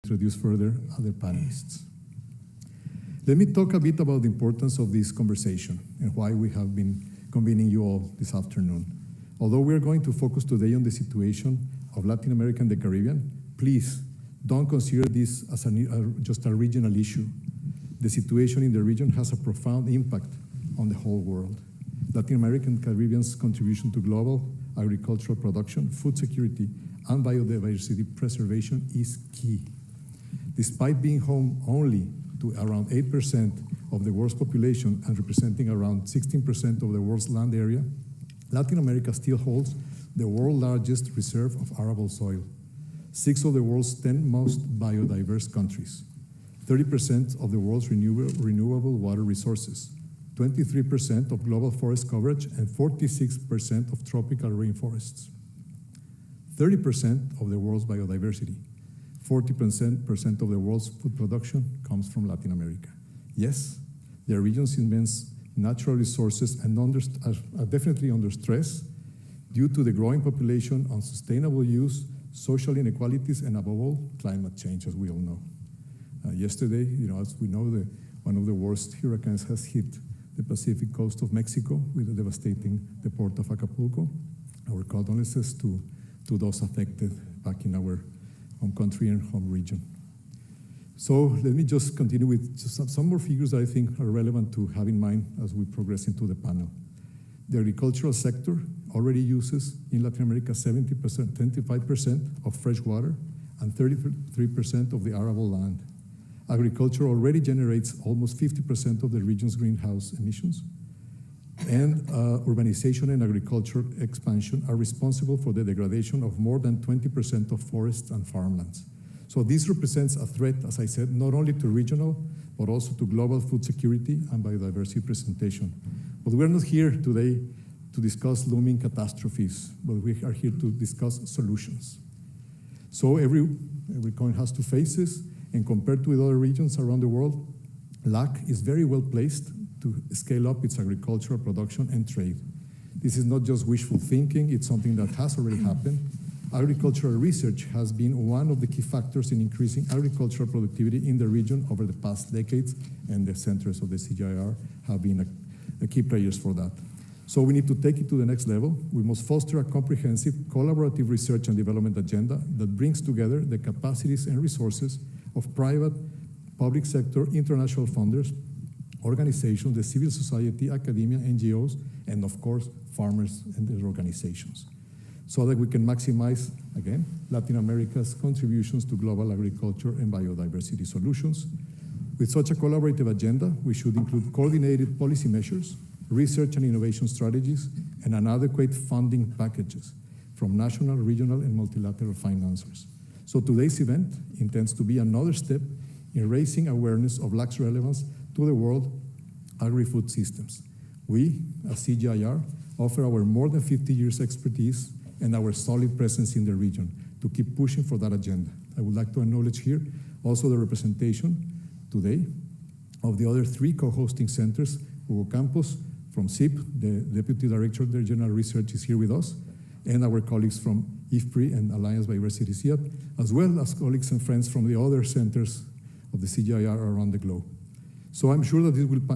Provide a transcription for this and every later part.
introduce further other panelists. Let me talk a bit about the importance of this conversation and why we have been convening you all this afternoon. Although we are going to focus today on the situation of Latin America and the Caribbean, please don't consider this as just a regional issue. The situation in the region has a profound impact on the whole world. Latin America and Caribbean's contribution to global agricultural production, food security, and biodiversity preservation is key. Despite being home only to around 8% of the world's population and representing around 16% of the world's land area, Latin America still holds the world's largest reserve of arable soil, 6 of the world's 10 most biodiverse countries, 30% of the world's renewable water resources, 23% of global forest coverage, and 46% of tropical rainforests, 30% of the world's biodiversity, 40% of the world's food production comes from Latin America. Yes, the region's immense natural resources are definitely under stress due to the growing population, unsustainable use, social inequalities, and above all, climate change, as we all know. Yesterday, as we know, one of the worst hurricanes has hit the Pacific coast of Mexico with devastating the port of Acapulco. Our condolences to those affected back in our home country and home region. So let me just continue with some more figures that I think are relevant to have in mind as we progress into the panel. The agricultural sector already uses in Latin America 25% of fresh water and 33% of the arable land. Agriculture already generates almost 50% of the region's greenhouse emissions, and urbanization and agricultural expansion are responsible for the degradation of more than 20% of forests and farmlands. So this represents a threat, as I said, not only to regional, but also to global food security and biodiversity presentation. But we're not here today to discuss looming catastrophes, but we are here to discuss solutions. So every coin has two faces, and compared with other regions around the world, LAC is very well placed to scale up its agricultural production and trade. This is not just wishful thinking, it's something that has already happened. Agricultural research has been one of the key factors in increasing agricultural productivity in the region over the past decades, and the centers of the CGIAR have been the key players for that. So we need to take it to the next level. We must foster a comprehensive, collaborative research and development agenda that brings together the capacities and resources of private, public sector, international funders, organizations, the civil society, academia, NGOs, and of course, farmers and their organizations, so that we can maximize, again, Latin America's contributions to global agriculture and biodiversity solutions. With such a collaborative agenda, we should include coordinated policy measures, research and innovation strategies, and an adequate funding packages from national, regional, and multilateral financiers. So today's event intends to be another step in raising awareness of LAC's relevance to the world agri-food systems. We, as CGIAR, offer our more than 50 years expertise and our solid presence in the region to keep pushing for that agenda. I would like to acknowledge here also the representation today of the other 3 co-hosting centers. Hugo Campos from CIP, the Deputy Director of their General Research, is here with us, and our colleagues from IFPRI and Alliance Biodiversity CIAT, as well as colleagues and friends from the other centers of the CGIAR around the globe. So I'm sure that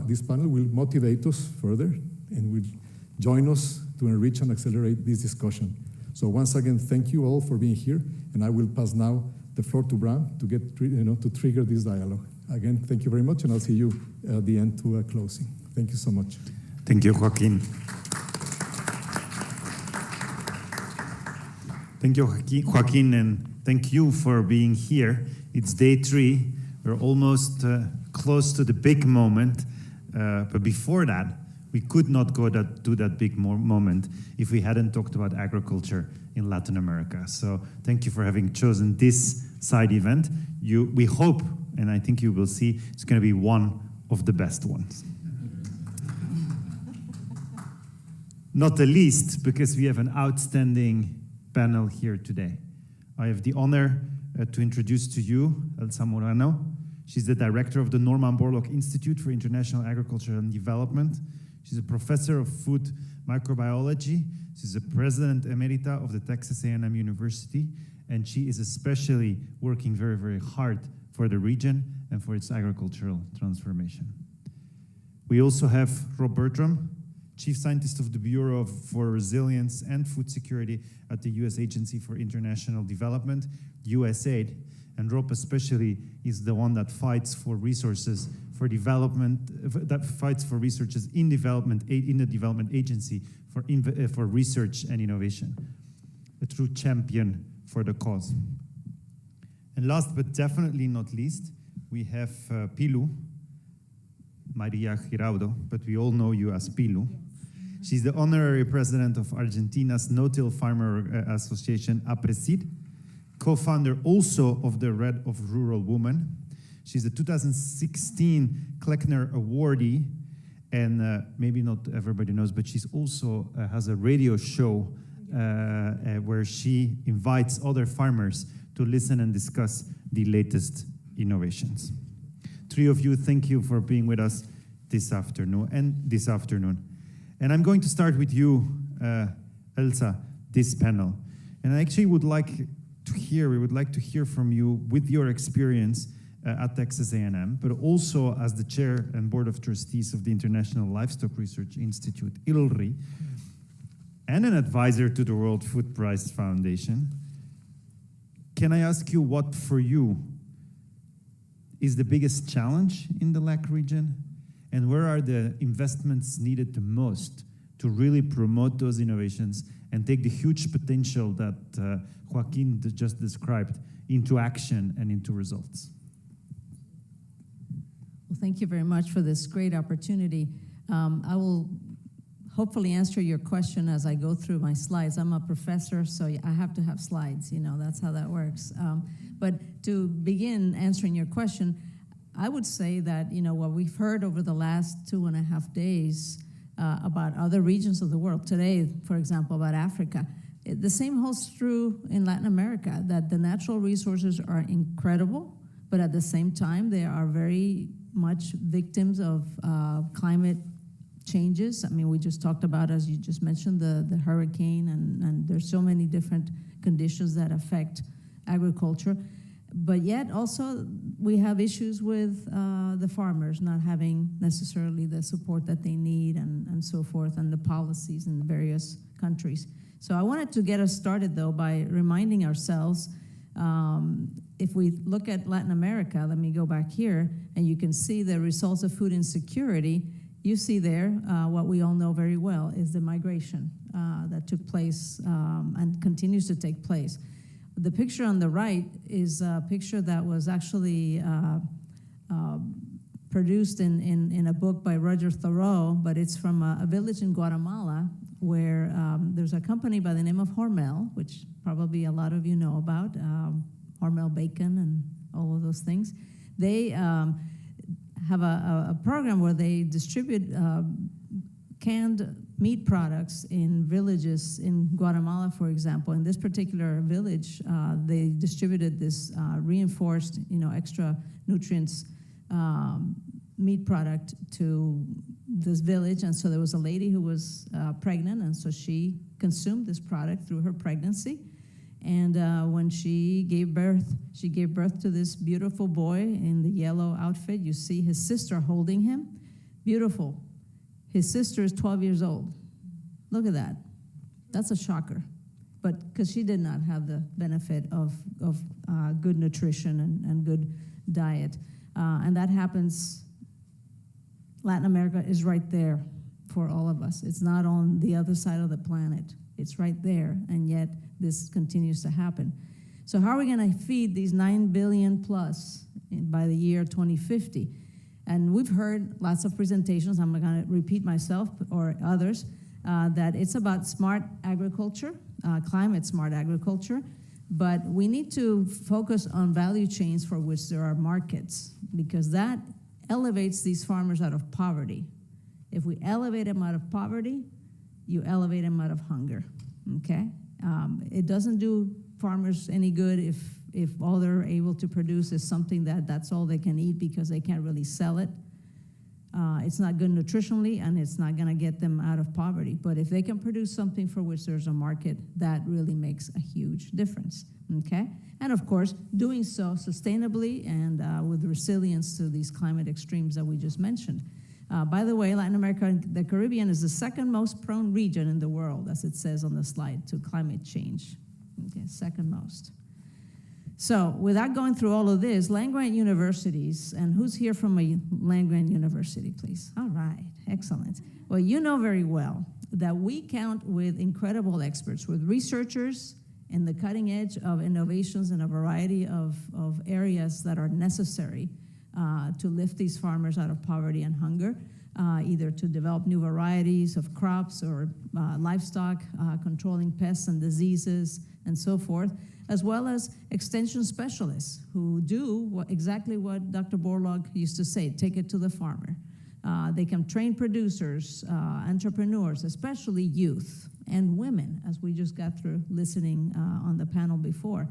this panel will motivate us further and will join us to enrich and accelerate this discussion. So once again, thank you all for being here, and I will pass now the floor to Bram to get to trigger this dialogue. Again, thank you very much, and I'll see you at the end to a closing. Thank you so much. Thank you, Joaquin. Thank you, Joaquin, and thank you for being here. It's day 3. We're almost close to the big moment, but before that, we could not go to that big moment if we hadn't talked about agriculture in Latin America. So thank you for having chosen this side event. We hope, and I think you will see, it's going to be one of the best ones. Not the least because we have an outstanding panel here today. I have the honor to introduce to you Elsa Morano. She's the director of the Norman Borlaug Institute for International Agriculture and Development. She's a professor of food microbiology. She's the president emerita of the Texas A&M University and she is especially working very, very hard for the region and for its agricultural transformation. We also have Rob Bertram, Chief Scientist of the Bureau for Resilience and Food Security at the U.S. Agency for International Development, USAID. And Rob especially is the one that fights for resources for development, that fights for researchers in development, in the development agency for research and innovation. A true champion for the cause. And last but definitely not least, we have Pilu, Maria Giraudo, but we all know you as Pilu. Yes. She's the honorary president of Argentina's No-Till Farmer Association, APRESID, co-founder also of the Red of Rural Women. She's the 2016 Kleckner Awardee, and maybe not everybody knows, but she's also has a radio show where she invites other farmers to listen and discuss the latest innovations. Three of you, thank you for being with us this afternoon. And I'm going to start with you, Elsa, this panel. And I actually would like to hear from you with your experience at Texas A&M, but also as the chair and board of trustees of the International Livestock Research Institute, ILRI, and an advisor to the World Food Prize Foundation. Can I ask you what, for you, is the biggest challenge in the LAC region? And where are the investments needed the most to really promote those innovations and take the huge potential that Joaquin just described into action and into results? Well, thank you very much for this great opportunity. I will hopefully answer your question as I go through my slides. I'm a professor, so I have to have slides, that's how that works. But to begin answering your question, I would say that, what we've heard over the last 2.5 days about other regions of the world, today, for example, about Africa, the same holds true in Latin America, that the natural resources are incredible, but at the same time, they are very much victims of climate changes. I mean, we just talked about, as you just mentioned, the hurricane, and there's so many different conditions that affect agriculture. But yet also we have issues with the farmers not having necessarily the support that they need and so forth, and the policies in the various countries. So I wanted to get us started, though, by reminding ourselves, if we look at Latin America, let me go back here, and you can see the results of food insecurity. You see there what we all know very well is the migration that took place and continues to take place. The picture on the right is a picture that was actually produced in a book by Roger Thoreau, but it's from a village in Guatemala where there's a company by the name of Hormel, which probably a lot of you know about, Hormel bacon and all of those things. They have a program where they distribute canned meat products in villages in Guatemala, for example. In this particular village, they distributed this reinforced, extra nutrients meat product to this village. And so there was a lady who was pregnant, and so she consumed this product through her pregnancy. And when she gave birth to this beautiful boy in the yellow outfit. You see his sister holding him. Beautiful. His sister is 12 years old. Look at that. That's a shocker. But because she did not have the benefit of good nutrition and good diet. And that happens, Latin America is right there for all of us. It's not on the other side of the planet. It's right there, and yet this continues to happen. So how are we going to feed these 9 billion plus by the year 2050? And we've heard lots of presentations, I'm not going to repeat myself or others, that it's about smart agriculture, climate smart agriculture, but we need to focus on value chains for which there are markets, because that elevates these farmers out of poverty. If we elevate them out of poverty, you elevate them out of hunger, okay? It doesn't do farmers any good if all they're able to produce is something that's all they can eat because they can't really sell it. It's not good nutritionally, and it's not going to get them out of poverty. But if they can produce something for which there's a market, that really makes a huge difference, okay? And of course, doing so sustainably and with resilience to these climate extremes that we just mentioned. By the way, Latin America and the Caribbean is the second most prone region in the world, as it says on the slide, to climate change. Okay, second most. So without going through all of this, land-grant universities, and who's here from a land-grant university, please? All right, excellent. Well, you know very well that we count with incredible experts, with researchers in the cutting edge of innovations in a variety of areas that are necessary to lift these farmers out of poverty and hunger, either to develop new varieties of crops or livestock, controlling pests and diseases, and so forth, as well as extension specialists who do exactly what Dr. Borlaug used to say, take it to the farmer. They can train producers, entrepreneurs, especially youth and women, as we just got through listening on the panel before.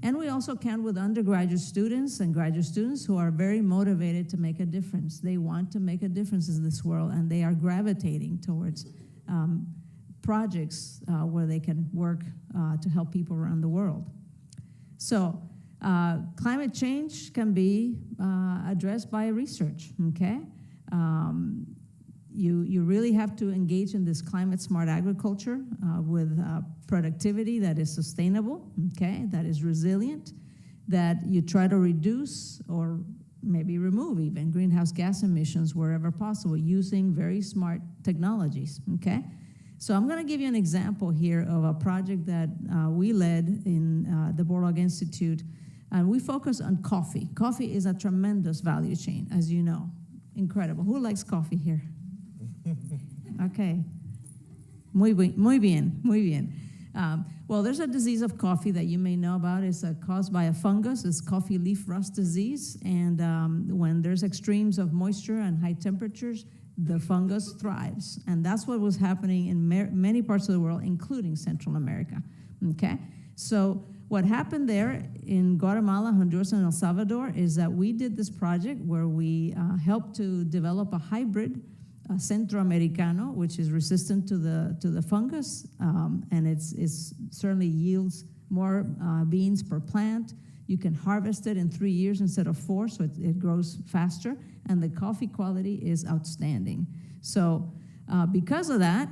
And we also count with undergraduate students and graduate students who are very motivated to make a difference. They want to make a difference in this world, and they are gravitating towards projects where they can work to help people around the world. So climate change can be addressed by research, okay? You really have to engage in this climate-smart agriculture with productivity that is sustainable, okay, that is resilient, that you try to reduce or maybe remove even greenhouse gas emissions wherever possible using very smart technologies, okay? So I'm going to give you an example here of a project that we led in the Borlaug Institute, and we focus on coffee. Coffee is a tremendous value chain, as you know. Incredible. Who likes coffee here? Okay. Muy bien, muy bien, muy bien. Well, there's a disease of coffee that you may know about. It's caused by a fungus. It's coffee leaf rust disease. And when there's extremes of moisture and high temperatures, the fungus thrives. And that's what was happening in many parts of the world, including Central America. Okay? So what happened there in Guatemala, Honduras, and El Salvador is that we did this project where we helped to develop a hybrid Centroamericano, which is resistant to the fungus, and it certainly yields more beans per plant. You can harvest it in 3 years instead of 4, so it grows faster, and the coffee quality is outstanding. So because of that,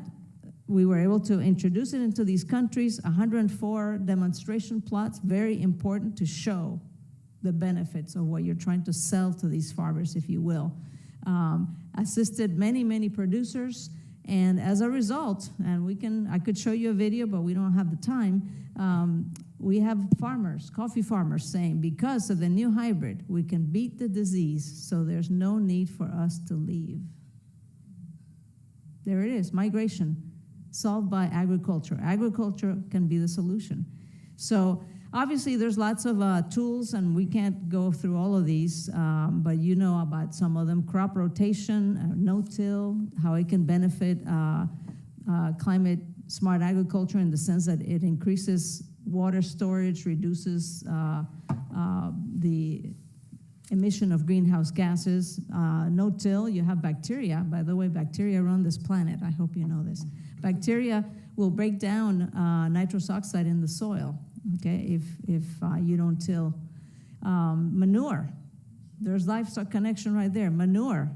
we were able to introduce it into these countries, 104 demonstration plots, very important to show the benefits of what you're trying to sell to these farmers, if you will. Assisted many, many producers, and as a result, and I could show you a video, but we don't have the time, we have farmers, coffee farmers saying, because of the new hybrid, we can beat the disease, so there's no need for us to leave. There it is, migration, solved by agriculture. Agriculture can be the solution. So obviously there's lots of tools, and we can't go through all of these, but you know about some of them. Crop rotation, no-till, how it can benefit climate smart agriculture in the sense that it increases water storage, reduces the emission of greenhouse gases. No-till, you have bacteria. By the way, bacteria run this planet. I hope you know this. Bacteria will break down nitrous oxide in the soil, okay, if you don't till. Manure, there's livestock connection right there. Manure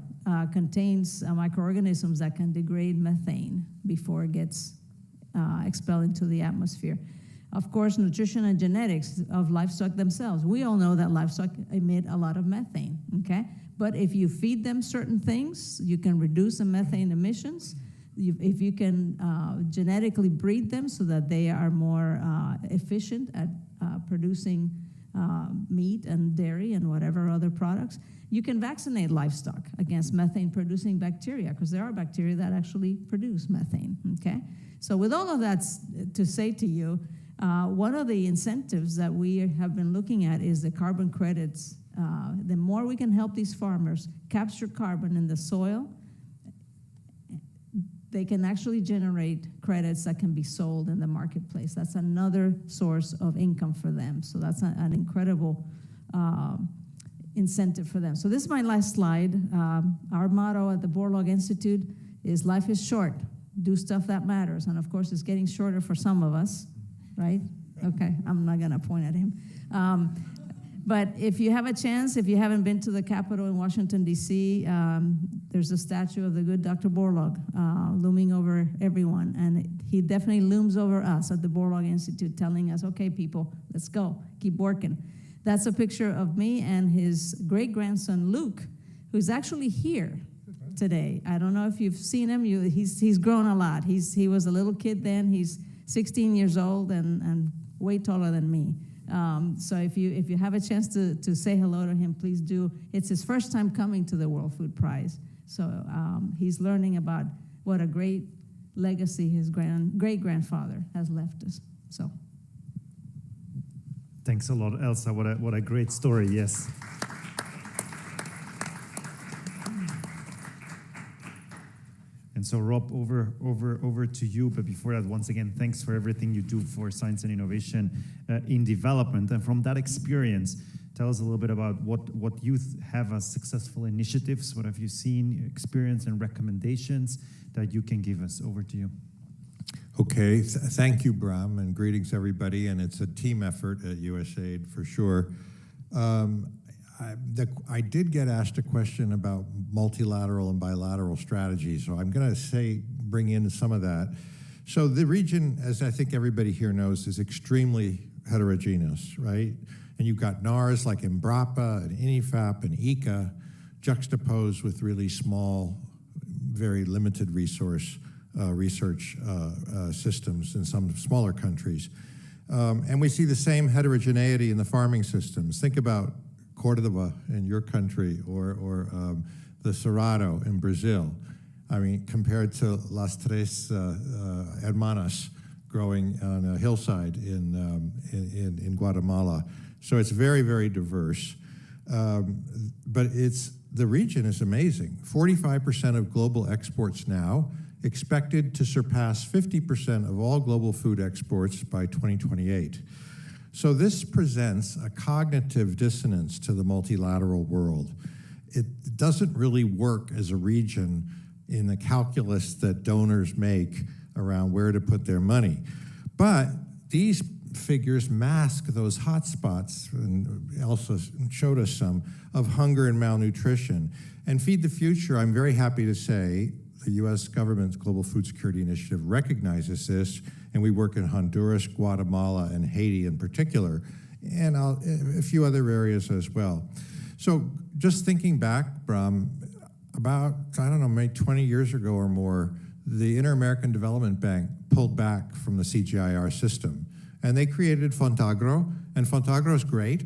contains microorganisms that can degrade methane before it gets expelled into the atmosphere. Of course, nutrition and genetics of livestock themselves. We all know that livestock emit a lot of methane, okay? But if you feed them certain things, you can reduce the methane emissions. If you can genetically breed them so that they are more efficient at producing meat and dairy and whatever other products, you can vaccinate livestock against methane-producing bacteria, because there are bacteria that actually produce methane, okay? So with all of that to say to you, one of the incentives that we have been looking at is the carbon credits. The more we can help these farmers capture carbon in the soil, they can actually generate credits that can be sold in the marketplace. That's another source of income for them. So that's an incredible incentive for them. So this is my last slide. Our motto at the Borlaug Institute is life is short, do stuff that matters. And of course, it's getting shorter for some of us, right? Okay, I'm not gonna point at him. But if you have a chance, if you haven't been to the Capitol in Washington, D.C., there's a statue of the good Dr. Borlaug looming over everyone. And he definitely looms over us at the Borlaug Institute, telling us, okay, people, let's go, keep working. That's a picture of me and his great-grandson, Luke, who's actually here today. I don't know if you've seen him. He's grown a lot. He was a little kid then. He's 16 years old and way taller than me. So if you have a chance to say hello to him, please do. It's his first time coming to the World Food Prize. So he's learning about what a great legacy his great-grandfather has left us. So. Thanks a lot, Elsa. What a great story, yes. And so, Rob, over to you. But before that, once again, thanks for everything you do for science and innovation in development. And from that experience, tell us a little bit about what you have as successful initiatives. What have you seen, experience, and recommendations that you can give us? Over to you. Okay, thank you, Bram, and greetings, everybody. And it's a team effort at USAID for sure. I did get asked a question about multilateral and bilateral strategies, so I'm going to bring in some of that. So the region, as I think everybody here knows, is extremely heterogeneous, right? And you've got NARs like Embrapa and INIFAP and ICA juxtaposed with really small, very limited resource research systems in some smaller countries. And we see the same heterogeneity in the farming systems. Think about Cordoba in your country or the Cerrado in Brazil. I mean, compared to Las Tres Hermanas growing on a hillside in Guatemala. So it's very, very diverse. But the region is amazing. 45% of global exports now, expected to surpass 50% of all global food exports by 2028. So this presents a cognitive dissonance to the multilateral world. It doesn't really work as a region in the calculus that donors make around where to put their money. But these figures mask those hotspots, and Elsa showed us some, of hunger and malnutrition. And Feed the Future, I'm very happy to say, the U.S. government's Global Food Security Initiative recognizes this, and we work in Honduras, Guatemala, and Haiti in particular, and a few other areas as well. So just thinking back, Bram, about, I don't know, maybe 20 years ago or more, the Inter-American Development Bank pulled back from the CGIAR system, and they created Fontagro, and Fontagro is great,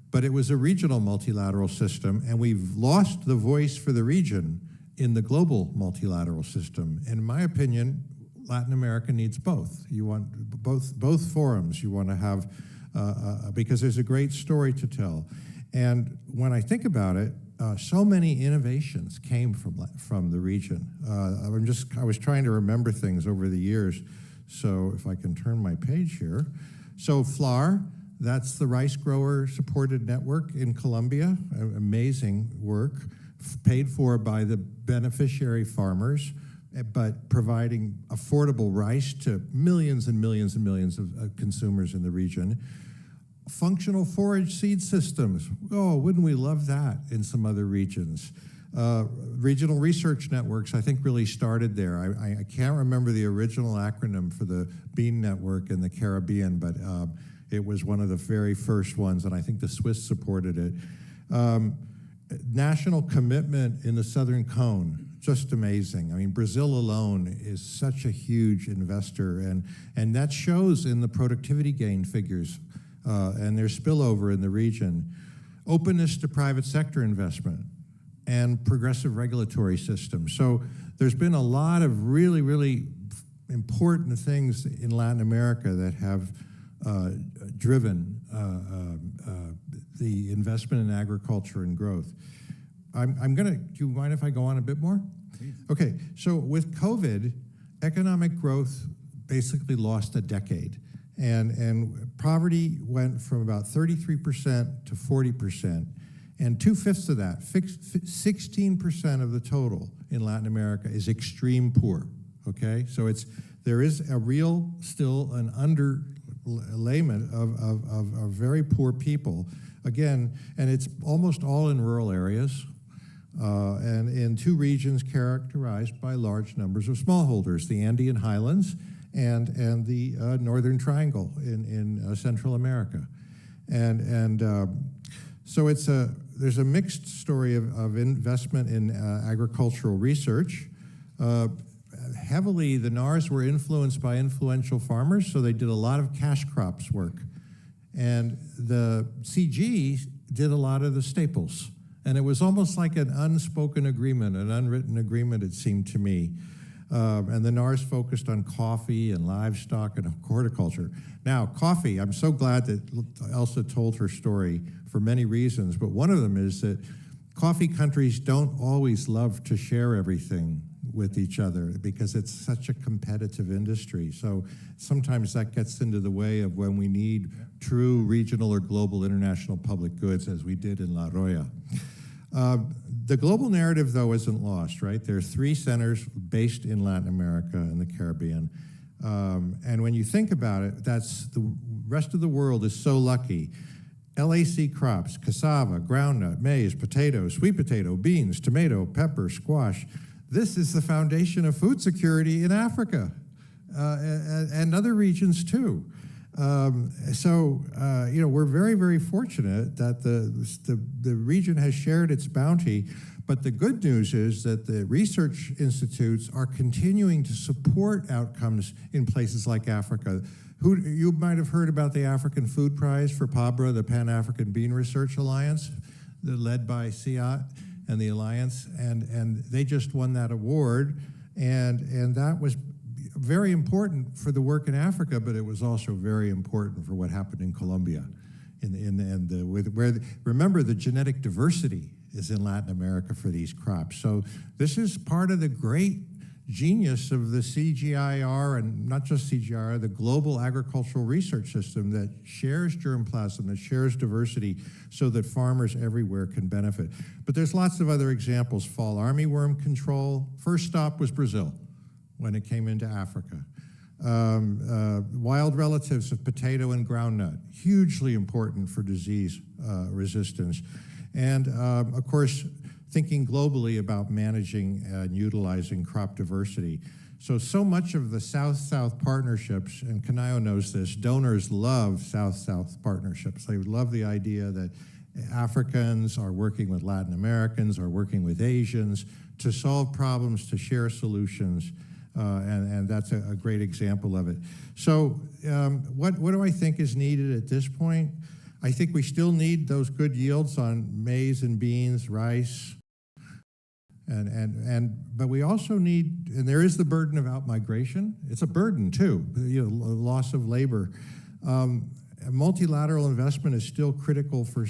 but it was a regional multilateral system, and we've lost the voice for the region in the global multilateral system. And in my opinion, Latin America needs both. You want both forums. You want to have, because there's a great story to tell. And when I think about it, so many innovations came from the region. I was trying to remember things over the years. So if I can turn my page here. So FLAR, that's the rice grower supported network in Colombia, amazing work, paid for by the beneficiary farmers, but providing affordable rice to millions and millions and millions of consumers in the region. Functional forage seed systems. Oh, wouldn't we love that in some other regions? Regional research networks, I think, really started there. I can't remember the original acronym for the bean network in the Caribbean, but it was one of the very first ones, and I think the Swiss supported it. National commitment in the Southern Cone, just amazing. I mean, Brazil alone is such a huge investor, and that shows in the productivity gain figures and their spillover in the region. Openness to private sector investment and progressive regulatory systems. So there's been a lot of really, really important things in Latin America that have driven the investment in agriculture and growth. Do you mind if I go on a bit more? Please. Okay, so with COVID, economic growth basically lost a decade. And poverty went from about 33% to 40%. And 2/5 of that, 16% of the total in Latin America is extreme poor, okay? So there is a real, still an underlayment of very poor people. Again, and it's almost all in rural areas, and in 2 regions characterized by large numbers of smallholders, the Andean highlands and the Northern Triangle in Central America. So there's a mixed story of investment in agricultural research. Heavily, the NARs were influenced by influential farmers, so they did a lot of cash crops work. And the CG did a lot of the staples. And it was almost like an unspoken agreement, an unwritten agreement, it seemed to me. And the NARs focused on coffee and livestock and horticulture. Now, coffee, I'm so glad that Elsa told her story for many reasons, but one of them is that coffee countries don't always love to share everything with each other because it's such a competitive industry. So sometimes that gets into the way of when we need true regional or global international public goods, as we did in La Roya. The global narrative, though, isn't lost, right? There are 3 centers based in Latin America and the Caribbean. And when you think about it, the rest of the world is so lucky. LAC crops, cassava, groundnut, maize, potatoes, sweet potato, beans, tomato, pepper, squash. This is the foundation of food security in Africa and other regions too. We're very, very fortunate that the region has shared its bounty, but the good news is that the research institutes are continuing to support outcomes in places like Africa. You might have heard about the African Food Prize for PABRA, the Pan-African Bean Research Alliance, led by CIAT and the Alliance, and they just won that award, and that was very important for the work in Africa, but it was also very important for what happened in Colombia. Remember, the genetic diversity is in Latin America for these crops. So this is part of the great genius of the CGIAR, and not just CGIAR, the global agricultural research system that shares germplasm, that shares diversity, so that farmers everywhere can benefit. But there's lots of other examples. Fall armyworm control. First stop was Brazil when it came into Africa. Wild relatives of potato and groundnut, hugely important for disease resistance. And of course, thinking globally about managing and utilizing crop diversity. So much of the South-South partnerships, and Canayo knows this, donors love South-South partnerships. They love the idea that Africans are working with Latin Americans, are working with Asians to solve problems, to share solutions, and that's a great example of it. So what do I think is needed at this point? I think we still need those good yields on maize and beans, rice, but we also need, and there is the burden of outmigration. It's a burden too, loss of labor. Multilateral investment is still critical for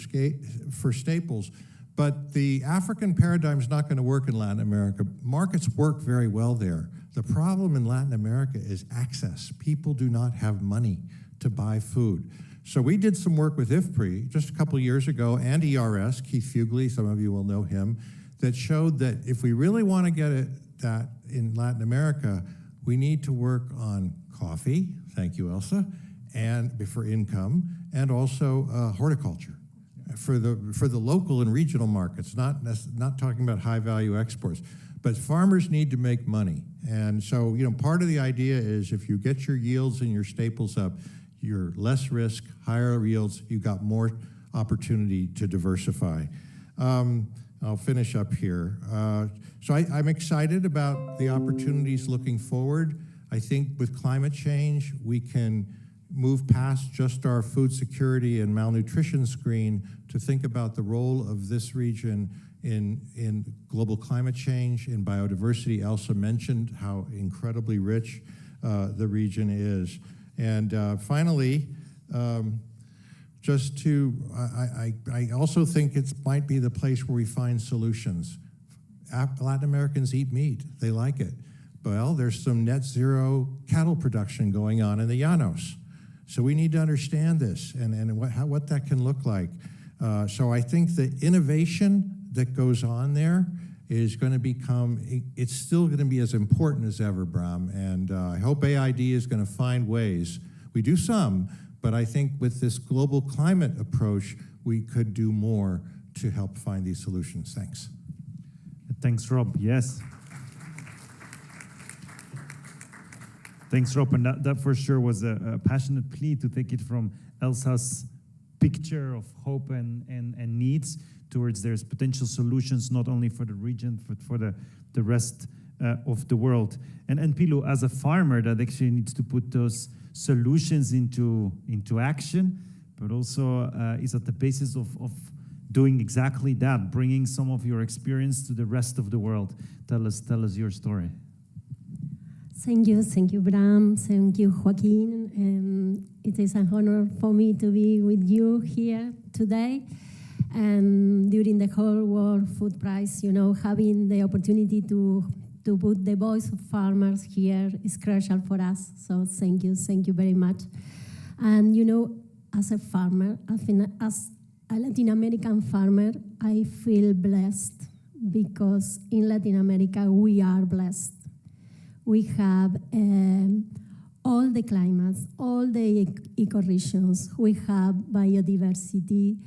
staples, but the African paradigm is not going to work in Latin America. Markets work very well there. The problem in Latin America is access. People do not have money to buy food. So we did some work with IFPRI just a couple years ago, and ERS, Keith Fugly, some of you will know him, that showed that if we really want to get that in Latin America, we need to work on coffee, thank you, Elsa, and for income, and also horticulture for the local and regional markets, not talking about high-value exports. But farmers need to make money. And so, part of the idea is if you get your yields and your staples up, you're less risk, higher yields, you've got more opportunity to diversify. I'll finish up here. So I'm excited about the opportunities looking forward. I think with climate change, we can move past just our food security and malnutrition screen to think about the role of this region in global climate change, in biodiversity. Elsa mentioned how incredibly rich the region is. And finally, I also think it might be the place where we find solutions. Latin Americans eat meat, they like it. Well, there's some net zero cattle production going on in the Llanos. So we need to understand this and what that can look like. So I think the innovation that goes on there is going to become, it's still going to be as important as ever, Bram. And I hope AID is going to find ways. We do some, but I think with this global climate approach, we could do more to help find these solutions. Thanks. Thanks, Rob. Yes. Thanks, Rob. And that for sure was a passionate plea to take it from Elsa's picture of hope and needs towards there's potential solutions, not only for the region, but for the rest of the world. And Pilu, as a farmer that actually needs to put those solutions into action, but also is at the basis of doing exactly that, bringing some of your experience to the rest of the world. Tell us your story. Thank you, Bram. Thank you, Joaquin. It is an honor for me to be with you here today. And during the whole World Food Prize, having the opportunity to put the voice of farmers here is crucial for us. So thank you very much. And as a farmer, as a Latin American farmer, I feel blessed because in Latin America we are blessed. We have all the climates, all the ecoregions. We have biodiversity.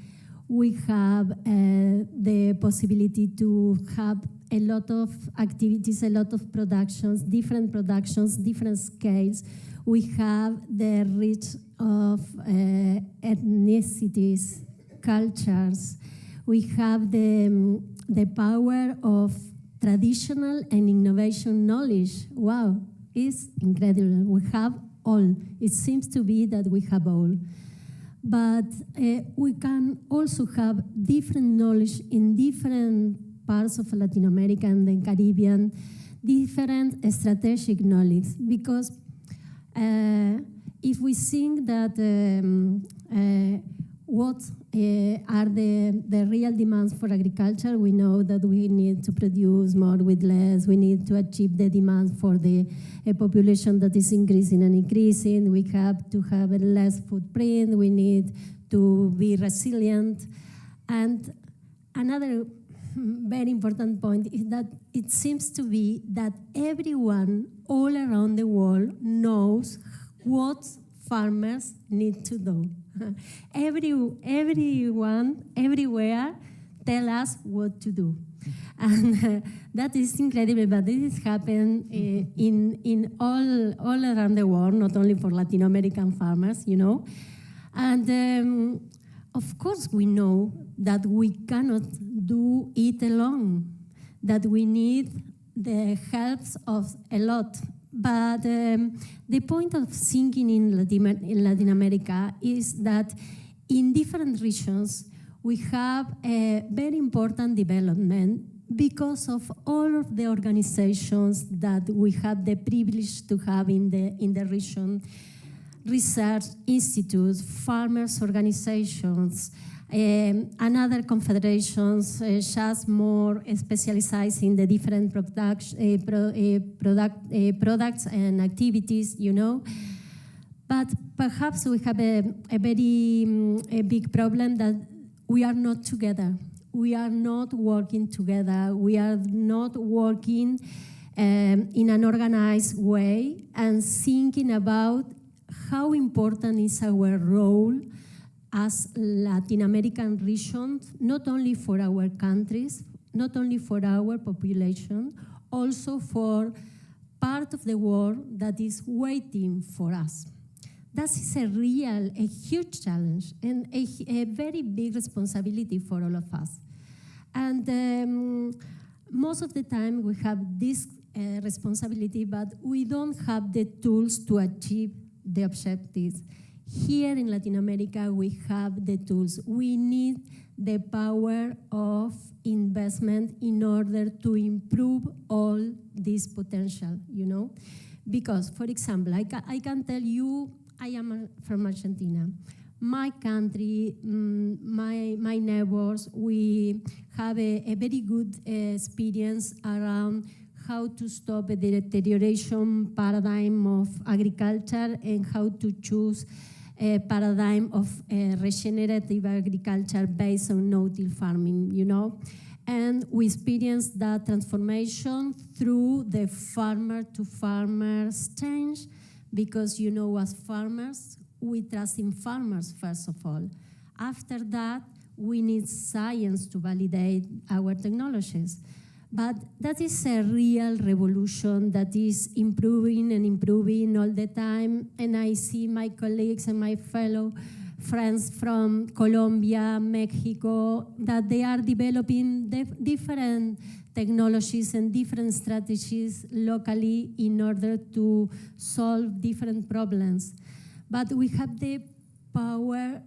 We have the possibility to have a lot of activities, a lot of productions, different scales. We have the reach of ethnicities, cultures. We have the power of traditional and innovation knowledge. Wow, it's incredible. We have all. It seems to be that we have all. But we can also have different knowledge in different parts of Latin America and the Caribbean, different strategic knowledge. Because if we think that what are the real demands for agriculture, we know that we need to produce more with less. We need to achieve the demand for the population that is increasing and increasing. We have to have a less footprint. We need to be resilient. And another very important point is that it seems to be that everyone all around the world knows what farmers need to do. Everyone, everywhere, tell us what to do. And that is incredible, but this happens in all around the world, not only for Latin American farmers, And of course, we know that we cannot do it alone, that we need the help of a lot. But the point of thinking in Latin America is that in different regions, we have a very important development because of all of the organizations that we have the privilege to have in the region, research institutes, farmers organizations, and other confederations just more specialized in the different products and activities, But perhaps we have a very big problem that we are not together. We are not working together. We are not working in an organized way and thinking about how important is our role as Latin American region, not only for our countries, not only for our population, also for part of the world that is waiting for us. That is a huge challenge and a very big responsibility for all of us. And most of the time we have this responsibility, but we don't have the tools to achieve the objectives. Here in Latin America, we have the tools. We need the power of investment in order to improve all this potential, Because, for example, I can tell you, I am from Argentina. My country, my neighbors, we have a very good experience around how to stop the deterioration paradigm of agriculture and how to choose paradigm of regenerative agriculture based on no-till farming, you know. And we experienced that transformation through the farmer-to-farmer exchange, because, you know, as farmers, we trust in farmers, first of all. After that, we need science to validate our technologies. But that is a real revolution that is improving and improving all the time. And I see my colleagues and my fellow friends from Colombia, Mexico, that they are developing different technologies and different strategies locally in order to solve different problems. But we have the power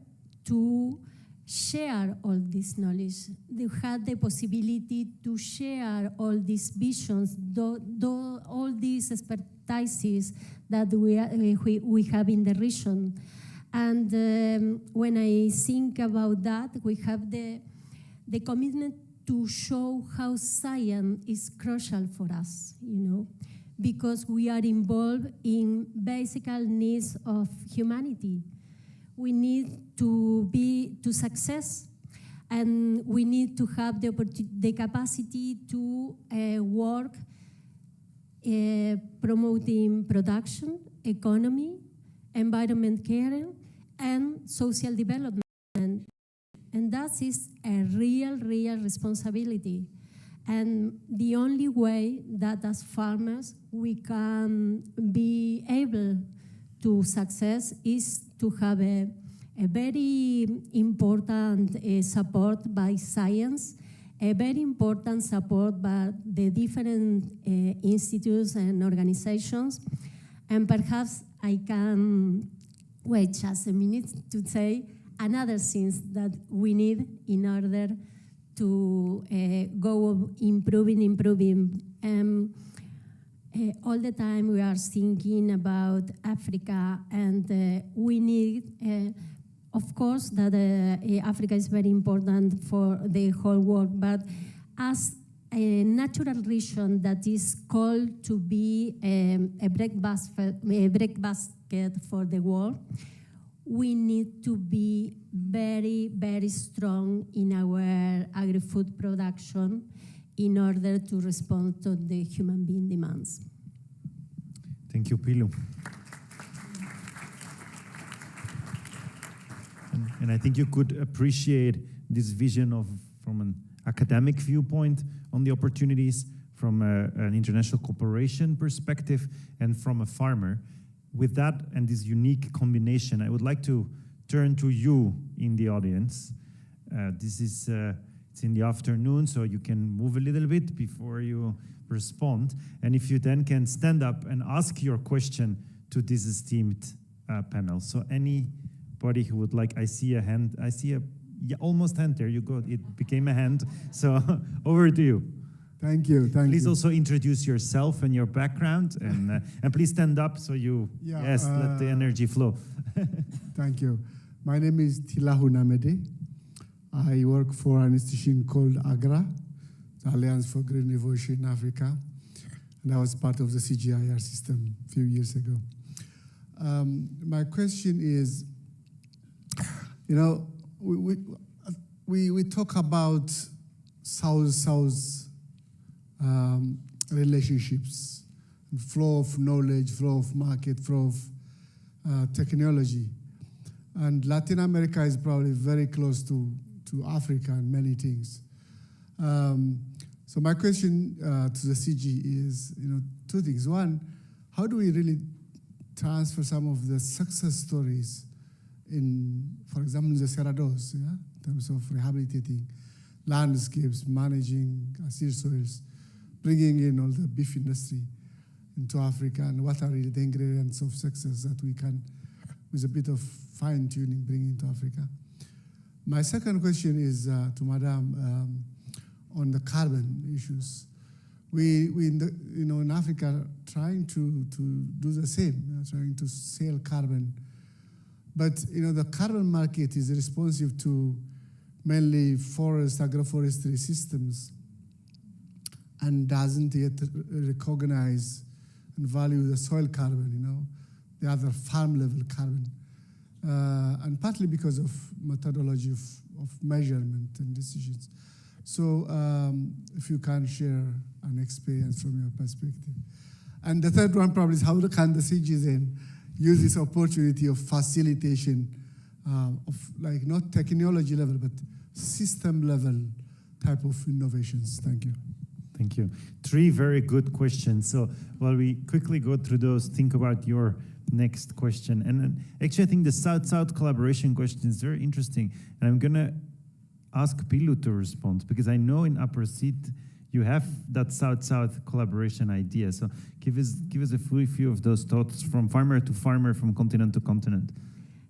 to share all this knowledge. They had the possibility to share all these visions, all these expertises that we have in the region. And when I think about that, we have the commitment to show how science is crucial for us, you know, because we are involved in basic needs of humanity. We need to success, and we need to have the capacity to work promoting production, economy, environment care, and social development. And that is a real responsibility. And the only way that as farmers we can be able to success is to have a very important support by science, a very important support by the different institutes and organizations. And perhaps I can wait just a minute to say another things that we need in order to go improving. All the time we are thinking about Africa, and we need, of course, that Africa is very important for the whole world, but as a natural region that is called to be a breadbasket for the world, we need to be very strong in our agri-food production in order to respond to the human being demands. Thank you, Pilu. And I think you could appreciate this vision from an academic viewpoint on the opportunities, from an international cooperation perspective, and from a farmer. With that and this unique combination, I would like to turn to you in the audience. It's in the afternoon, so you can move a little bit before you respond. And if you then can stand up and ask your question to this esteemed panel. So anybody who would like, I see a hand, almost hand, there you go, it became a hand. So over to you. Thank you. Please also introduce yourself and your background, and please stand up so you, let the energy flow. Thank you. My name is Tilahu Namede. I work for an institution called AGRA, the Alliance for Green Revolution in Africa, and I was part of the CGIAR system a few years ago. My question is, you know, we talk about South-South relationships, flow of knowledge, flow of market, flow of technology. And Latin America is probably very close to Africa and many things. So my question to the CG is, you know, two things. One, how do we really transfer some of the success stories in, for example, the Cerrados, in terms of rehabilitating landscapes, managing acid soils, bringing in all the beef industry into Africa, and what are really the ingredients of success that we can, with a bit of fine-tuning, bring into Africa. My second question is to Madame on the carbon issues. We in Africa trying to do the same, trying to sell carbon, but the carbon market is responsive to mainly forest agroforestry systems, and doesn't yet recognize and value the soil carbon, the other farm level carbon. and partly because of methodology of measurement and decisions. So if you can share an experience from your perspective. And the third one probably is how can the CGs then use this opportunity of facilitation of like not technology level, but system level type of innovations. Thank you. Thank you. 3 very good questions. So while we quickly go through those, think about your next question. And actually, I think the South-South collaboration question is very interesting. And I'm going to ask Pilu to respond, because I know in Upper Seat you have that South-South collaboration idea. So give us a few of those thoughts from farmer to farmer, from continent to continent.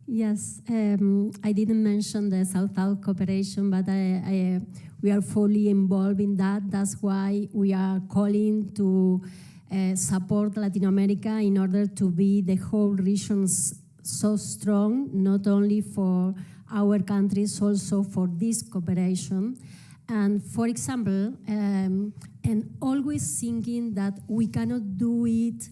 Yes, I didn't mention the South-South cooperation, but we are fully involved in that. That's why we are calling to support Latin America in order to be the whole region so strong, not only for our countries, also for this cooperation. And for example, and always thinking that we cannot do it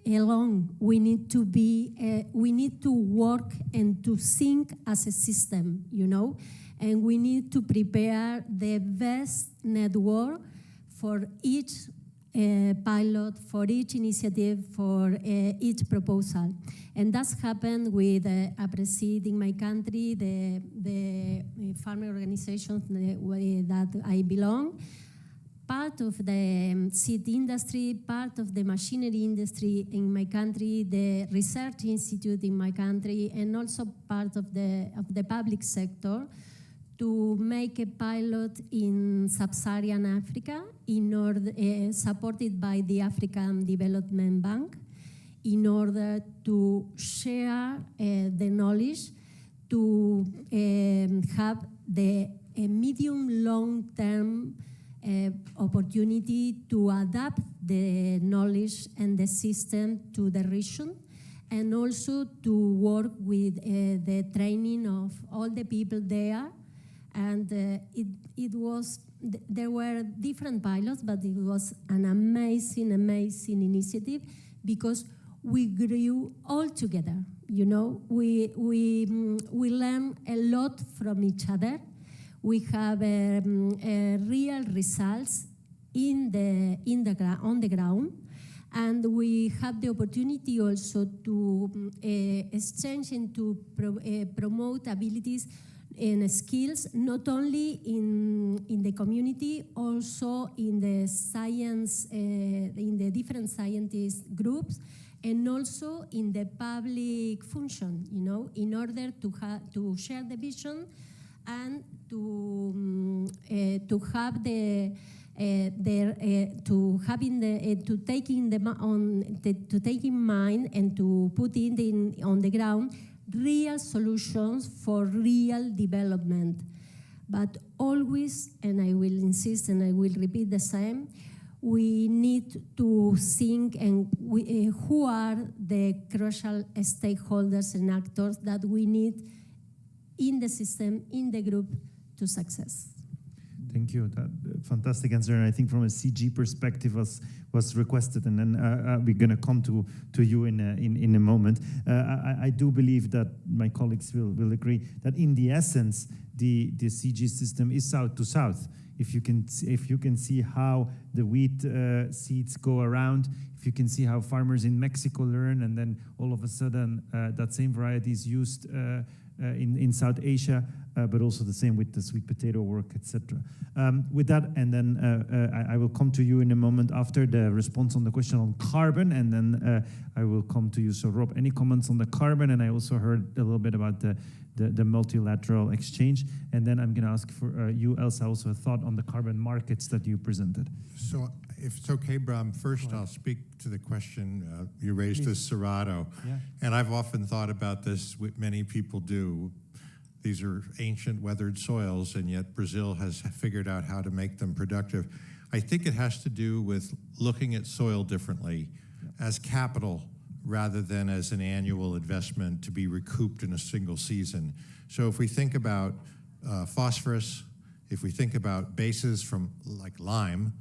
alone. We need to be, we need to work and to think as a system, you know, and we need to prepare the best network for each pilot, for each initiative, for each proposal. And that's happened with APRESID in my country, the farmer organizations that I belong, part of the seed industry, part of the machinery industry in my country, the research institute in my country, and also part of the public sector, to make a pilot in sub-Saharan Africa, in order supported by the African Development Bank, in order to share the knowledge, to have the medium long-term opportunity to adapt the knowledge and the system to the region, and also to work with the training of all the people there. And there were different pilots, but it was an amazing initiative, because we grew all together. You know, we learn a lot from each other. We have real results on the ground, and we have the opportunity also to exchange and to promote abilities and skills, not only in the community, also in the science, in the different scientist groups, and also in the public function, you know, in order to share the vision and to have to take in mind and to put in on the ground real solutions for real development. But always, and I will insist and I will repeat the same, we need to think and who are the crucial stakeholders and actors that we need in the system, in the group, to success. Thank you. That fantastic answer, and I think from a CG perspective was requested, and then we're going to come to you in a moment. I do believe that my colleagues will agree that in the essence, the CG system is south to south. If you can see how the wheat seeds go around, if you can see how farmers in Mexico learn, and then all of a sudden that same variety is used in South Asia, but also the same with the sweet potato work, etc. With that, and then I will come to you in a moment after the response on the question on carbon, and then I will come to you. So Rob, any comments on the carbon? And I also heard a little bit about the multilateral exchange, and then I'm going to ask for you, Elsa, also a thought on the carbon markets that you presented. So if it's okay, Bram, first I'll speak to the question you raised as Cerrado. Yeah. And I've often thought about this, what many people do. These are ancient weathered soils, and yet Brazil has figured out how to make them productive. I think it has to do with looking at soil differently as capital rather than as an annual investment to be recouped in a single season. So if we think about phosphorus, if we think about bases from like lime,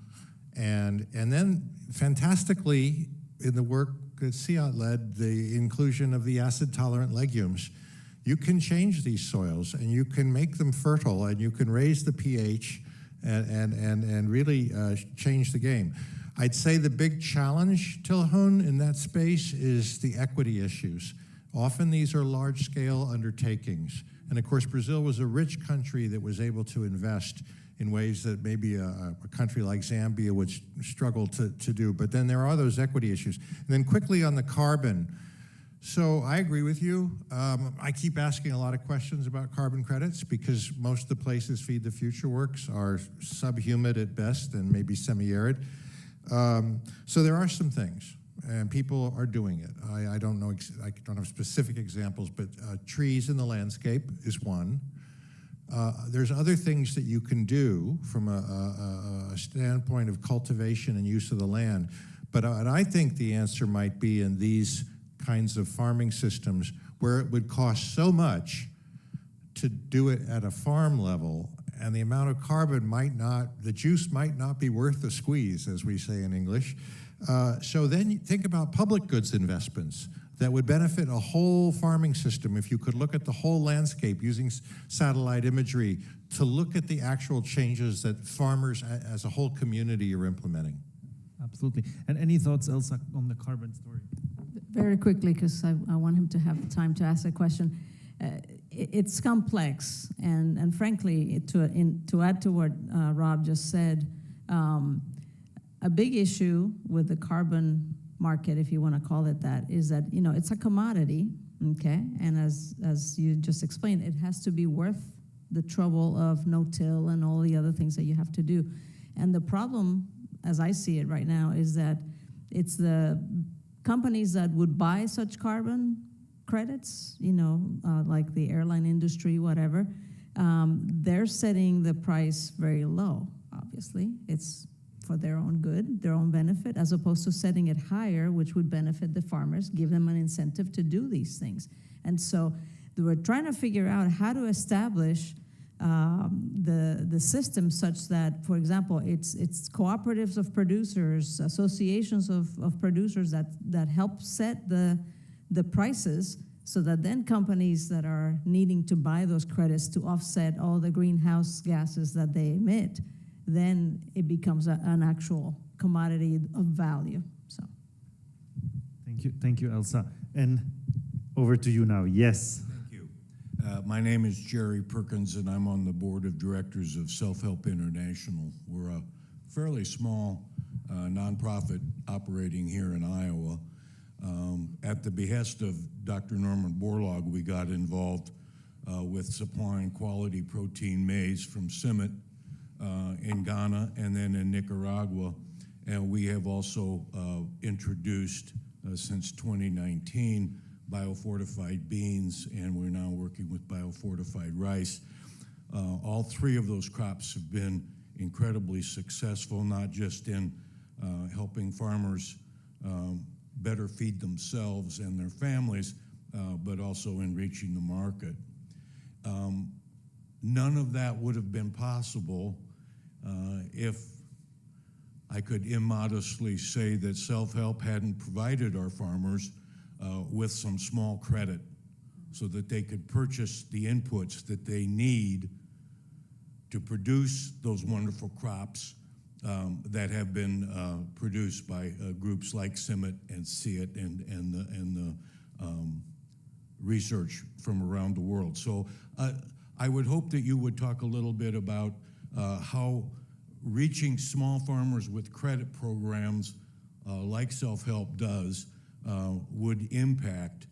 and then fantastically in the work that CIAR led, the inclusion of the acid-tolerant legumes. you can change these soils and you can make them fertile and you can raise the pH and really change the game. I'd say the big challenge, Tilhun, in that space is the equity issues. Often these are large-scale undertakings. And of course, Brazil was a rich country that was able to invest in ways that maybe a country like Zambia would struggle to do. But then there are those equity issues. And then quickly on the carbon. So I agree with you. I keep asking a lot of questions about carbon credits because most of the places Feed the Future works are subhumid at best and maybe semi-arid. So there are some things, and people are doing it. I don't know, I don't have specific examples, but trees in the landscape is one. There's other things that you can do from a standpoint of cultivation and use of the land. But I think the answer might be in these kinds of farming systems where it would cost so much to do it at a farm level, and the amount of carbon might not, the juice might not be worth the squeeze, as we say in English. So then you think about public goods investments that would benefit a whole farming system if you could look at the whole landscape using satellite imagery to look at the actual changes that farmers as a whole community are implementing. Absolutely. And any thoughts, Elsa, on the carbon story? Very quickly, because I want him to have time to ask a question. It's complex, and frankly, to add to what Rob just said, a big issue with the carbon market, if you want to call it that, is that it's a commodity, okay? And as you just explained, it has to be worth the trouble of no-till and all the other things that you have to do. And the problem, as I see it right now, is that it's the companies that would buy such carbon credits, like the airline industry, whatever, they're setting the price very low, obviously. It's for their own good, their own benefit, as opposed to setting it higher, which would benefit the farmers, give them an incentive to do these things. And so we're trying to figure out how to establish the system such that, for example, it's cooperatives of producers, associations of producers that help set the prices, so that then companies that are needing to buy those credits to offset all the greenhouse gases that they emit, then it becomes an actual commodity of value. So, thank you, Elsa. And over to you now. Yes. Thank you. My name is Jerry Perkins, and I'm on the board of directors of Self-Help International. We're a fairly small nonprofit operating here in Iowa. At the behest of Dr. Norman Borlaug, we got involved with supplying quality protein maize from Simit in Ghana and then in Nicaragua. And we have also introduced, since 2019, biofortified beans, and we're now working with biofortified rice. All three of those crops have been incredibly successful, not just in helping farmers better feed themselves and their families, but also in reaching the market. None of that would have been possible if I could immodestly say that Self-Help hadn't provided our farmers with some small credit so that they could purchase the inputs that they need to produce those wonderful crops that have been produced by groups like CIMMYT and CIT and the research from around the world. So I would hope that you would talk a little bit about how reaching small farmers with credit programs like Self-Help does would impact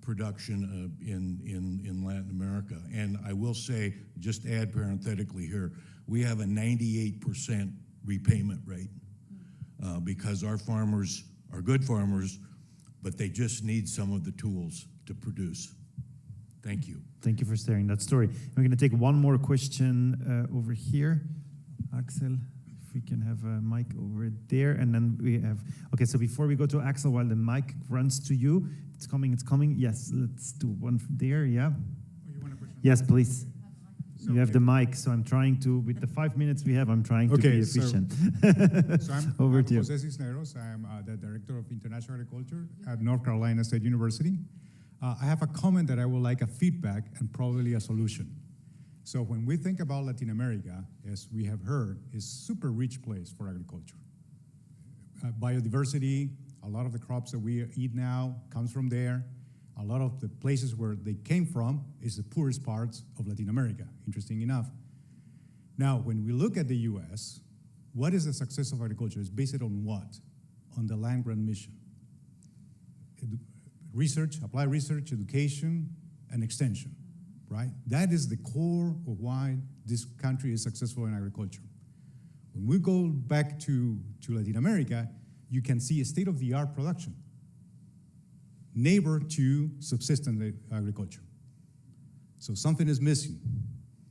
production in Latin America. And I will say, just add parenthetically here, we have a 98% repayment rate because our farmers are good farmers, but they just need some of the tools to produce. Thank you. Thank you for sharing that story. We're going to take one more question over here. Axel, if we can have a mic over there. And then we have, okay, so before we go to Axel, while the mic runs to you, it's coming. Yes, let's do one there, yeah. Oh, you want a question? Yes, please. So you have the mic, so I'm trying to, with the 5 minutes we have, I'm trying to be efficient. So I'm over to you. Jose Cisneros. I'm the Director of International Agriculture at North Carolina State University. I have a comment that I would like a feedback and probably a solution. So when we think about Latin America, as we have heard, is super rich place for agriculture. Biodiversity, a lot of the crops that we eat now comes from there. A lot of the places where they came from is the poorest parts of Latin America, interesting enough. Now, when we look at the US, what is the success of agriculture? It's based on what? On the land-grant mission. Research, applied research, education, and extension, right? That is the core of why this country is successful in agriculture. When we go back to Latin America, you can see a state-of-the-art production, neighbor to subsistence agriculture. So something is missing.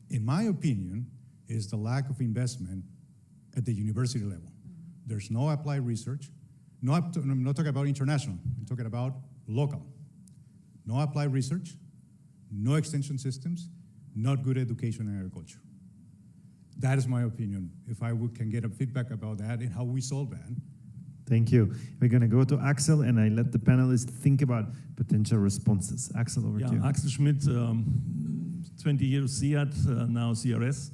In my opinion, is the lack of investment at the university level. There's no applied research. I'm not talking about international, I'm talking about local. No applied research, no extension systems, not good education in agriculture. That is my opinion. If I can get a feedback about that and how we solve that. Thank you. We're going to go to Axel, and I let the panelists think about potential responses. Axel, over to you. Axel Schmidt, 20 years CIAT, now CRS.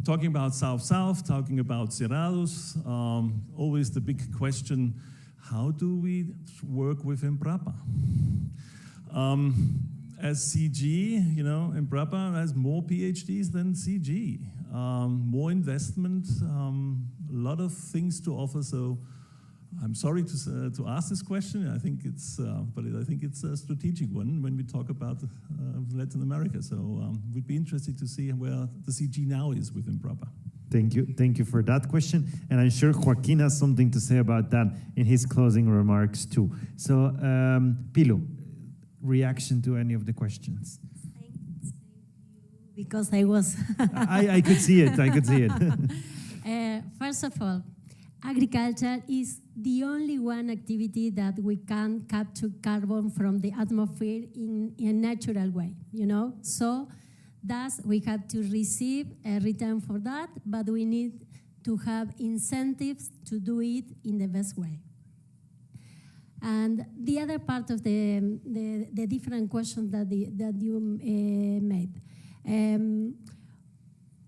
Talking about South-South, talking about Cerrados, always the big question, how do we work with Embrapa? As CG, Embrapa has more PhDs than CG, more investment, a lot of things to offer. So I'm sorry to ask this question. I think it's, but I think it's a strategic one when we talk about Latin America. So we'd be interested to see where the CG now is with Embrapa. Thank you for that question, and I'm sure Joaquin has something to say about that in his closing remarks too. So, Pilu, reaction to any of the questions? Thank you, because I was... I could see it, First of all, agriculture is the only one activity that we can capture carbon from the atmosphere in a natural way, So, thus, we have to receive a return for that, but we need to have incentives to do it in the best way. And the other part of the different questions that you made,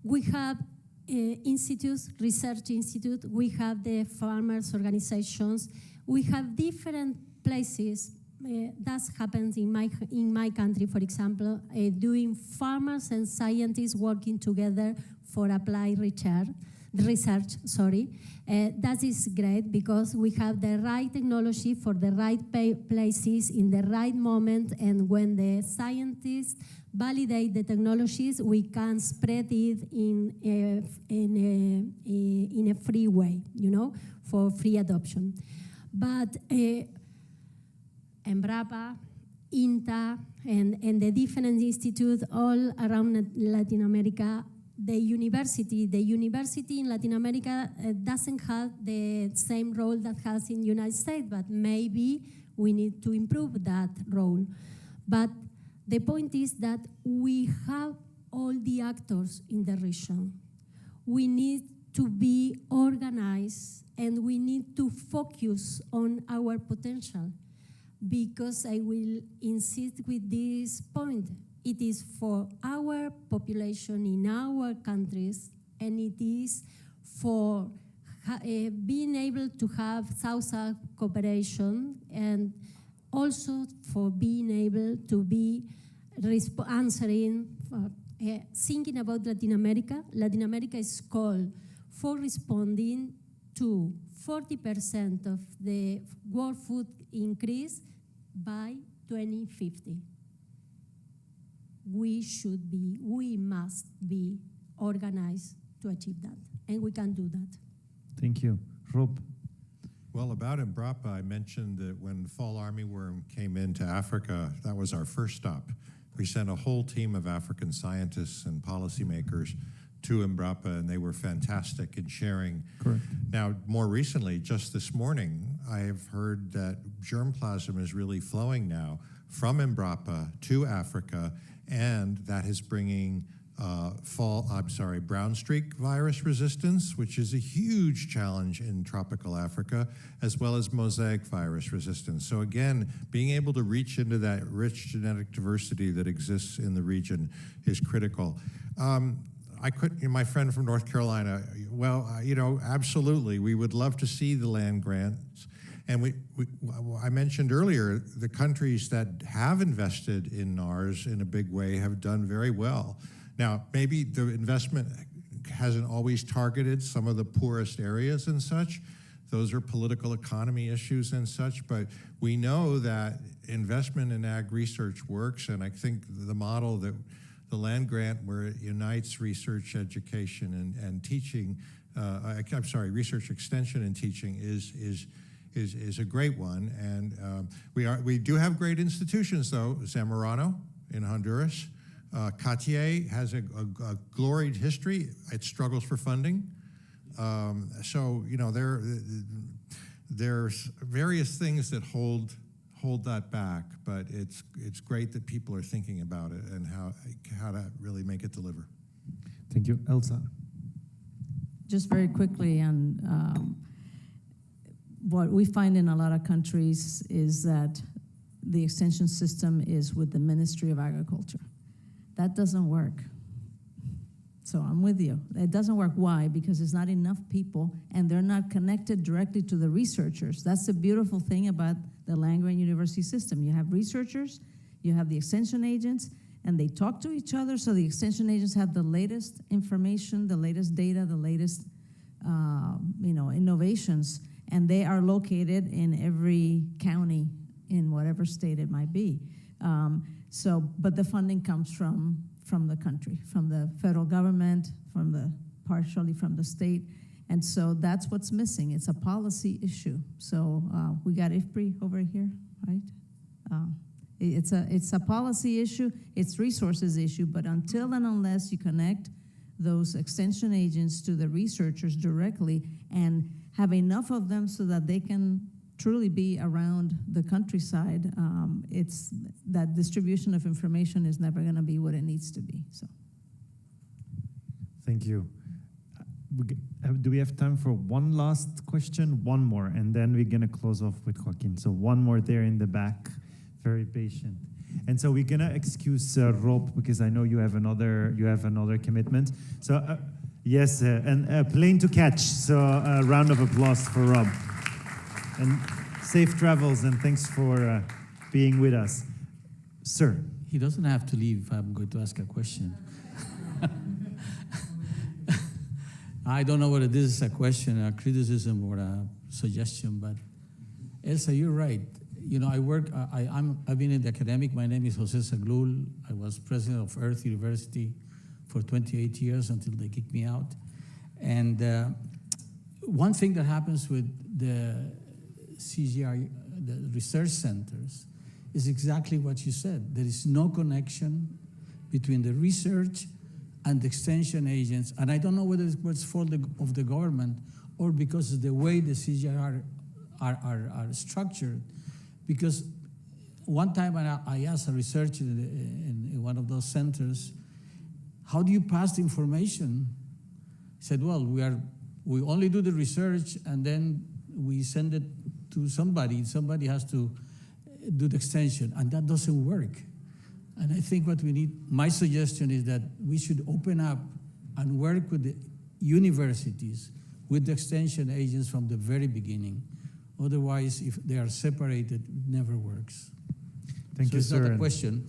we have institutes, research institute, we have the farmers organizations, we have different places. That happens in my country, for example, doing farmers and scientists working together for applied research. That is great because we have the right technology for the right places in the right moment, and when the scientists validate the technologies, we can spread it in a free way, for free adoption. But Embrapa, INTA, and the different institutes all around Latin America, the university in Latin America doesn't have the same role that has in the United States, but maybe we need to improve that role. But the point is that we have all the actors in the region. We need to be organized, and we need to focus on our potential. Because I will insist with this point, it is for our population in our countries, and it is for being able to have South-South cooperation, and also for being able to be answering, thinking about Latin America. Latin America is called for responding to 40% of the world food increase by 2050. We must be organized to achieve that, and we can do that. Thank you. Rob? Well, about Embrapa, I mentioned that when fall armyworm came into Africa, that was our first stop. We sent a whole team of African scientists and policymakers to Embrapa, and they were fantastic in sharing. Correct. Now, more recently, just this morning, I have heard that germplasm is really flowing now from Embrapa to Africa, and that is bringing brown streak virus resistance, which is a huge challenge in tropical Africa, as well as mosaic virus resistance. So again, being able to reach into that rich genetic diversity that exists in the region is critical. My friend from North Carolina, absolutely, we would love to see the land grants. And I mentioned earlier, the countries that have invested in NARS in a big way have done very well. Now, maybe the investment hasn't always targeted some of the poorest areas and such. Those are political economy issues and such, but we know that investment in ag research works, and I think the model that the land grant where it unites research, education, and teaching, research extension and teaching is a great one. And we do have great institutions though. Zamorano in Honduras. Cartier has a gloried history. It struggles for funding. There's various things that hold that back, but it's great that people are thinking about it and how to really make it deliver. Thank you. Elsa. Just very quickly, and what we find in a lot of countries is that the extension system is with the Ministry of Agriculture. That doesn't work. So I'm with you. It doesn't work. Why? Because there's not enough people and they're not connected directly to the researchers. That's the beautiful thing about the land-grant university system. You have researchers, you have the extension agents, and they talk to each other, so the extension agents have the latest information, the latest data, the latest innovations, and they are located in every county in whatever state it might be. But the funding comes from the country, from the federal government, partially from the state. And so that's what's missing. It's a policy issue. So we got IFPRI over here, right? It's a policy issue, it's resources issue, but until and unless you connect those extension agents to the researchers directly and have enough of them so that they can truly be around the countryside, that distribution of information is never going to be what it needs to be. So, thank you. Do we have time for one last question? One more, and then we're going to close off with Joaquin. So one more there in the back, very patient. And so we're going to excuse Rob because I know you have another commitment. So yes, and a plane to catch. So a round of applause for Rob. And safe travels, and thanks for being with us. Sir. He doesn't have to leave. I'm going to ask a question. I don't know whether this is a question, a criticism, or a suggestion, but Elsa, you're right. You know, I've been in the academic. My name is Jose Zaglul. I was president of Earth University for 28 years until they kicked me out. And one thing that happens with the CGIAR, the research centers, is exactly what you said. There is no connection between the research and the extension agents. And I don't know whether it's fault of the government or because of the way the CGIAR are structured. Because one time I asked a researcher in one of those centers, how do you pass the information? He said, well, we only do the research and then we send it to somebody. Somebody has to do the extension, and that doesn't work. And I think what we need, my suggestion is that we should open up and work with the universities, with the extension agents from the very beginning. Otherwise, if they are separated, it never works. Thank you, sir. It's not a question.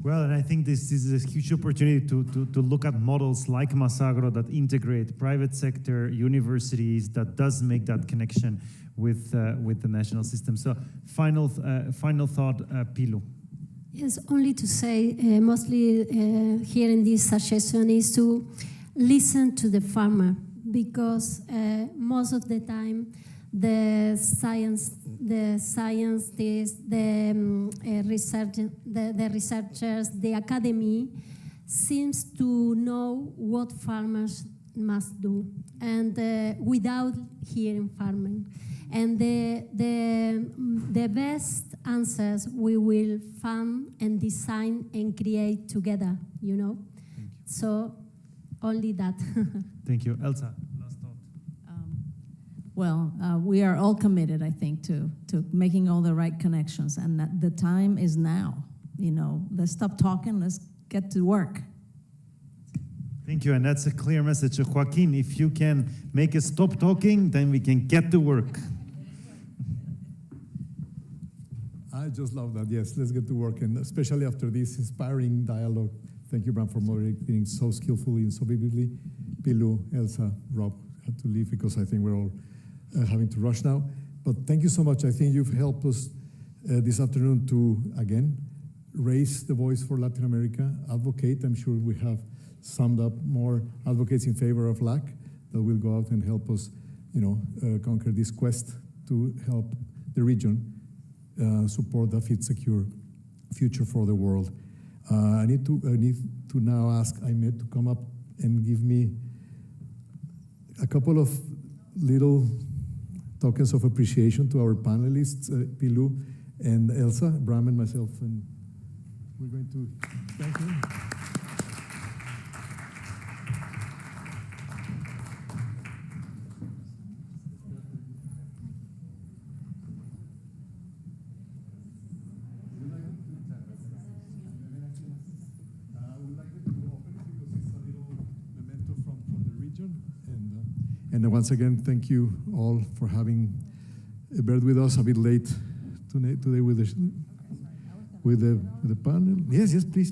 Well, and I think this is a huge opportunity to look at models like Masagro that integrate private sector, universities, that does make that connection with the national system. So final thought, Pilu. Yes, only to say, mostly here in this session is to listen to the farmer, because most of the time the scientists, the researchers, the academy seems to know what farmers must do, and without hearing farming. And the best answers we will find and design and create together, you know? So only that. Thank you. Elsa, last thought. Well, we are all committed, I think, to making all the right connections, and that the time is now. You know, let's stop talking, let's get to work. Thank you, and that's a clear message. Joaquin, if you can make us stop talking, then we can get to work. I just love that. Yes, let's get to work, and especially after this inspiring dialogue. Thank you, Bram, for moderating so skillfully and so vividly. Pilu, Elsa, Rob had to leave because I think we're all having to rush now. But thank you so much. I think you've helped us this afternoon to, again, raise the voice for Latin America, advocate. I'm sure we have summed up more advocates in favor of LAC that will go out and help us, conquer this quest to help the region support a fit, secure future for the world. I need to now ask Ahmed to come up and give me a couple of little tokens of appreciation to our panelists, Pilu and Elsa, Bram and myself, and we're going to thank you. And once again, thank you all for having bear with us a bit late today with the panel. Yes, please.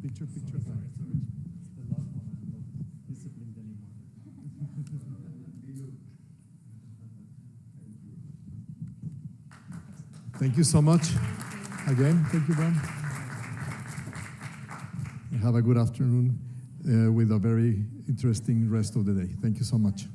Picture. Thank you so much. Again, thank you, Bram. Have a good afternoon with a very interesting rest of the day. Thank you so much.